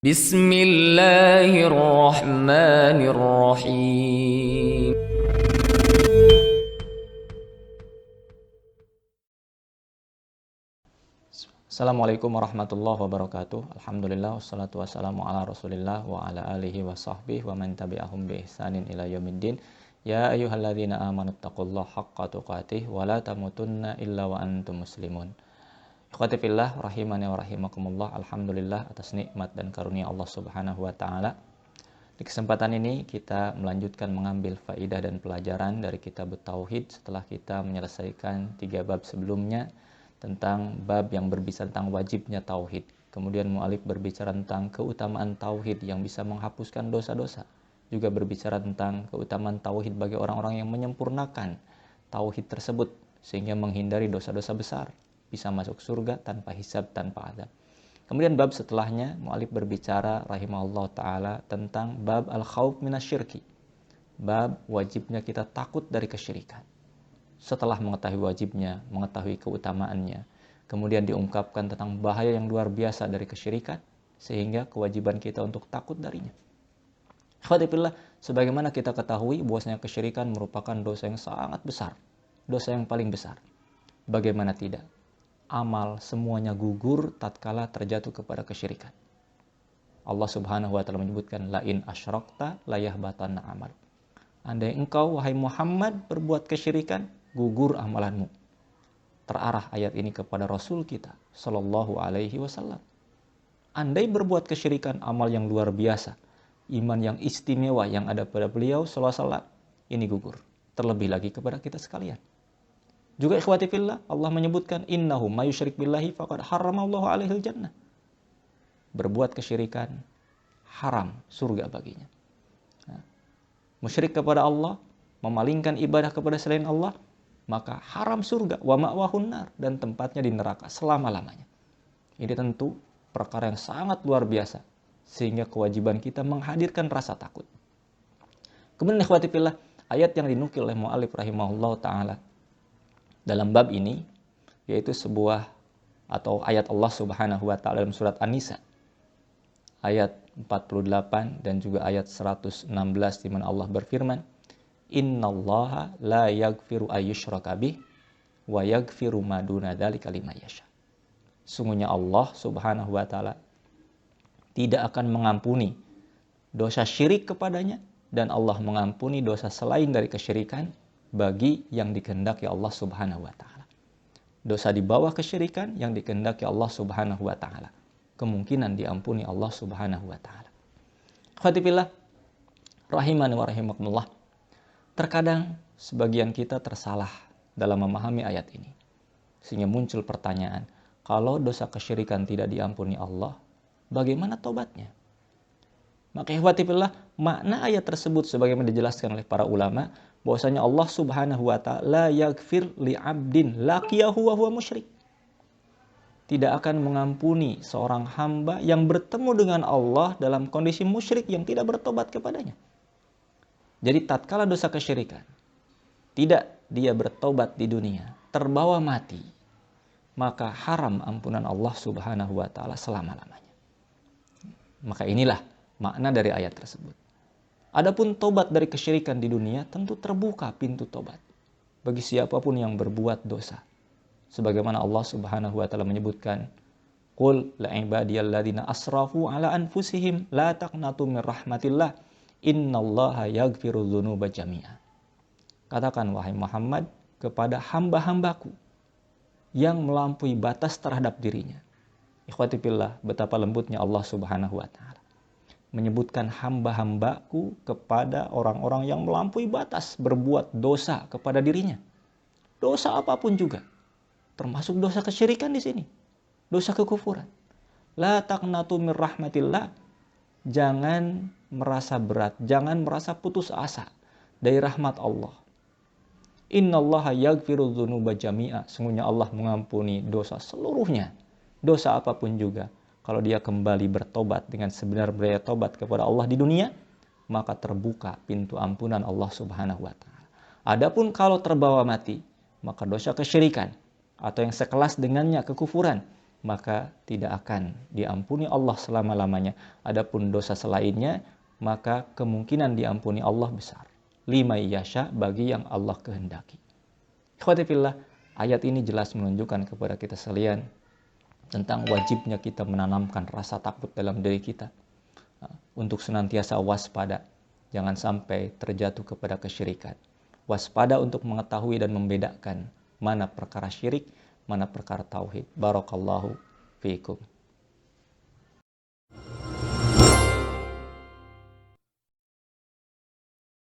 Bismillahirrahmanirrahim. Assalamualaikum warahmatullahi wabarakatuh. Alhamdulillah wassalatu wassalamu ala Rasulillah wa ala alihi wa sahbihi wa man tabi'ahum bi ihsanin ila yaumiddin. Ya ayyuhalladzina amanu taqullaha haqqa tuqatih wa la tamutunna illa wa antum muslimun. Ikhwati fillah rahimani wa rahimakumullah. Alhamdulillah atas nikmat dan karunia Allah Subhanahu wa taala. Di kesempatan ini kita melanjutkan mengambil faidah dan pelajaran dari kitab Tauhid setelah kita menyelesaikan 3 bab sebelumnya tentang bab yang berbicara tentang wajibnya tauhid. Kemudian mu'alif berbicara tentang keutamaan tauhid yang bisa menghapuskan dosa-dosa. Juga berbicara tentang keutamaan tauhid bagi orang-orang yang menyempurnakan tauhid tersebut sehingga menghindari dosa-dosa besar, bisa masuk surga tanpa hisab, tanpa adab. Kemudian bab setelahnya mu'alif berbicara rahimahullah ta'ala tentang bab al-khawf minasyirki. Bab wajibnya kita takut dari kesyirikan. Setelah mengetahui wajibnya, mengetahui keutamaannya, kemudian diungkapkan tentang bahaya yang luar biasa dari kesyirikan, sehingga kewajiban kita untuk takut darinya. Khawatibillah, sebagaimana kita ketahui bahwasanya kesyirikan merupakan dosa yang sangat besar, dosa yang paling besar. Bagaimana tidak? Amal semuanya gugur tatkala terjatuh kepada kesyirikan. Allah Subhanahu wa taala menyebutkan la in asyrakta la yahbatanna amal. Andai engkau wahai Muhammad berbuat kesyirikan, gugur amalanmu. Terarah ayat ini kepada Rasul kita sallallahu alaihi wasallam. Andai berbuat kesyirikan, amal yang luar biasa, iman yang istimewa yang ada pada beliau sallallahu alaihi wasallam, ini gugur. Terlebih lagi kepada kita sekalian. Juga ikhwati fillah, Allah menyebutkan innahu may yusyrik billahi faqad haramallahu alaihil jannah. Berbuat kesyirikan haram surga baginya. Musyrik kepada Allah, memalingkan ibadah kepada selain Allah, maka haram surga, wa ma'wahun nar, dan tempatnya di neraka selama-lamanya. Ini tentu perkara yang sangat luar biasa, sehingga kewajiban kita menghadirkan rasa takut. Kemudian ikhwati fillah, ayat yang dinukil oleh mu'alif rahimahullah ta'ala dalam bab ini, yaitu sebuah atau ayat Allah Subhanahu wa ta'ala dalam surat An-Nisa ayat 48 dan juga ayat 116 di mana Allah berfirman, innallaha la yaghfiru ayyushraka bih wa yaghfiru ma duna dzalika liman yasha. Sungguhnya Allah Subhanahu wa taala tidak akan mengampuni dosa syirik kepadanya, dan Allah mengampuni dosa selain dari kesyirikan bagi yang dikehendaki Allah Subhanahu wa taala. Dosa di bawah kesyirikan yang dikehendaki Allah Subhanahu wa taala, kemungkinan diampuni Allah Subhanahu wa taala. Khatifillah rahimani wa rahimakumullah. Terkadang sebagian kita tersalah dalam memahami ayat ini, sehingga muncul pertanyaan, kalau dosa kesyirikan tidak diampuni Allah, bagaimana tobatnya? Maka ikhwatifillah, makna ayat tersebut sebagaimana dijelaskan oleh para ulama, bahwasanya Allah Subhanahu wa taala yaghfir li 'abdin laqiyahu wa huwa musyrik. Tidak akan mengampuni seorang hamba yang bertemu dengan Allah dalam kondisi musyrik yang tidak bertobat kepadanya. Jadi tatkala dosa kesyirikan tidak dia bertobat di dunia, terbawa mati, maka haram ampunan Allah Subhanahu wa taala selama-lamanya. Maka inilah makna dari ayat tersebut. Adapun tobat dari kesyirikan di dunia, tentu terbuka pintu tobat bagi siapapun yang berbuat dosa. Sebagaimana Allah Subhanahu wa taala menyebutkan, qul la ibadiyalladzina asrafu ala anfusihim la taqnatu mir rahmatillah innallaha yaghfiru dzunuba jami'a. Katakan wahai Muhammad kepada hamba-hambaku yang melampaui batas terhadap dirinya. Ikhwati fillah, betapa lembutnya Allah Subhanahu wa taala menyebutkan hamba-hambaku kepada orang-orang yang melampaui batas berbuat dosa kepada dirinya. Dosa apapun juga, termasuk dosa kesyirikan di sini, dosa kekufuran. La taqnatu mir rahmatillah. Jangan merasa berat, jangan merasa putus asa dari rahmat Allah. Innallaha yaghfiru dzunuba jami'a. Sungguhnya Allah mengampuni dosa seluruhnya. Dosa apapun juga. Kalau dia kembali bertobat dengan sebenar-benarnya tobat kepada Allah di dunia, maka terbuka pintu ampunan Allah Subhanahu wa taala. Adapun kalau terbawa mati, maka dosa kesyirikan atau yang sekelas dengannya kekufuran, maka tidak akan diampuni Allah selama-lamanya. Adapun dosa selainnya, maka kemungkinan diampuni Allah besar. Lima yasha, bagi yang Allah kehendaki. Ikhwati fillah, ayat ini jelas menunjukkan kepada kita sekalian tentang wajibnya kita menanamkan rasa takut dalam diri kita untuk senantiasa waspada, jangan sampai terjatuh kepada kesyirikan. Waspada untuk mengetahui dan membedakan mana perkara syirik, mana perkara tauhid. Barakallahu fiikum.